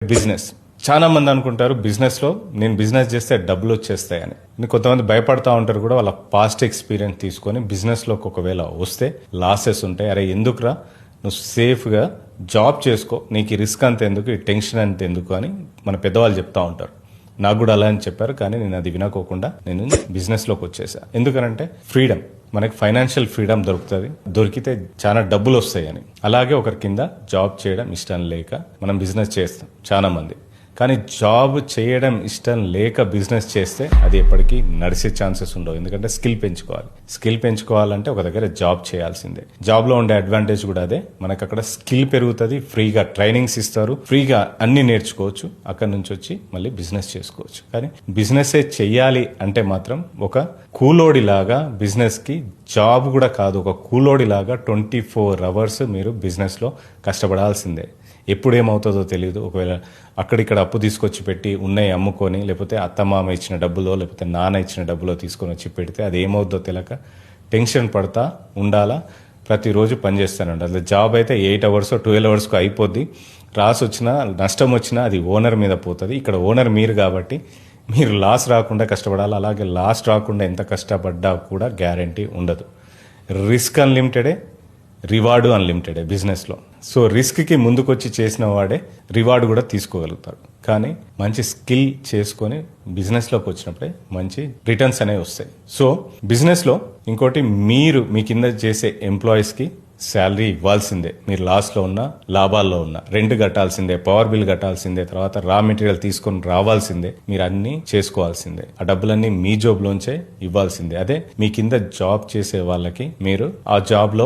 Business చాలా మంది అనుకుంటారు బిజినెస్ లో నేను బిజినెస్ చేస్తే డబ్బులు వచ్చేస్తాయని. కొంతమంది భయపడతా ఉంటారు కూడా వాళ్ళ పాస్ట్ ఎక్స్పీరియన్స్ తీసుకొని బిజినెస్ లోకి ఒకవేళ వస్తే లాసెస్ ఉంటాయి. అరే ఎందుకురా, నువ్వు సేఫ్ గా జాబ్ చేసుకో, నీకు ఈ రిస్క్ అంత ఎందుకు, ఈ టెన్షన్ అంత ఎందుకు అని మన పెద్దవాళ్ళు చెప్తా ఉంటారు. నాకు కూడా అలా అని చెప్పారు, కానీ నేను అది వినకోకుండా నేను బిజినెస్ లోకి వచ్చేసా. ఎందుకనంటే ఫ్రీడమ్, మనకి ఫైనాన్షియల్ ఫ్రీడమ్ దొరుకుతుంది, దొరికితే చాలా డబ్బులు వస్తాయని. అలాగే ఒకరి కింద జాబ్ చేయడం ఇష్టం లేక మనం బిజినెస్ చేస్తాం చాలా మంది. కానీ జాబ్ చేయడం ఇష్టం లేక బిజినెస్ చేస్తే అది ఎప్పటికీ నడిచే ఛాన్సెస్ ఉండవు. ఎందుకంటే స్కిల్ పెంచుకోవాలంటే ఒక దగ్గర జాబ్ చేయాల్సిందే. జాబ్ లో ఉండే అడ్వాంటేజ్ కూడా అదే, మనకు అక్కడ స్కిల్ పెరుగుతుంది, ఫ్రీగా ట్రైనింగ్స్ ఇస్తారు, ఫ్రీగా అన్ని నేర్చుకోవచ్చు, అక్కడ నుంచి వచ్చి మళ్ళీ బిజినెస్ చేసుకోవచ్చు. కానీ బిజినెస్ చెయ్యాలి అంటే మాత్రం ఒక కూలోడి లాగా బిజినెస్ కి జాబ్ కూడా కాదు, ఒక కూలోడి లాగా 24 hours మీరు బిజినెస్ లో కష్టపడాల్సిందే. ఎప్పుడేమవుతుందో తెలియదు. ఒకవేళ అక్కడిక్కడ అప్పు తీసుకొచ్చి పెట్టి ఉన్నాయి అమ్ముకొని, లేకపోతే అత్తమామ ఇచ్చిన డబ్బులో లేకపోతే నాన్న ఇచ్చిన డబ్బులో తీసుకొని వచ్చి పెడితే అది ఏమవుద్దో తెలియక టెన్షన్ పడతా ఉండాలా, ప్రతిరోజు పనిచేస్తూనే ఉండాలి. జాబ్ అయితే 8 hours 12 hours అయిపోద్ది, రాసి వచ్చినా నష్టం వచ్చినా అది ఓనర్ మీద పోతుంది. ఇక్కడ ఓనర్ మీరు కాబట్టి మీరు లాస్ రాకుండా కష్టపడాలి. అలాగే లాస్ రాకుండా ఎంత కష్టపడ్డా కూడా గ్యారంటీ ఉండదు. రిస్క్ అన్లిమిటెడే, రివార్డు అన్లిమిటెడే బిజినెస్లో. సో రిస్క్కి ముందుకొచ్చి చేసిన వాడే రివార్డు కూడా తీసుకోగలుగుతాడు. కానీ మంచి స్కిల్ చేసుకొని బిజినెస్లోకి వచ్చినప్పుడే మంచి రిటర్న్స్ అనేవి వస్తాయి. సో బిజినెస్లో ఇంకోటి, మీరు మీ కింద చేసే ఎంప్లాయీస్కి శాలరీ ఇవ్వాల్సిందే. మీరు లాస్లో ఉన్నా లాభాల్లో ఉన్నా రెంట్ కట్టాల్సిందే, పవర్ బిల్ కట్టాల్సిందే, తర్వాత రా మెటీరియల్ తీసుకొని రావాల్సిందే, మీరు అన్ని చేసుకోవాల్సిందే. ఆ డబ్బులన్నీ మీ జాబ్లోంచే ఇవ్వాల్సిందే. అదే మీ కింద జాబ్ చేసే వాళ్ళకి మీరు ఆ జాబ్లో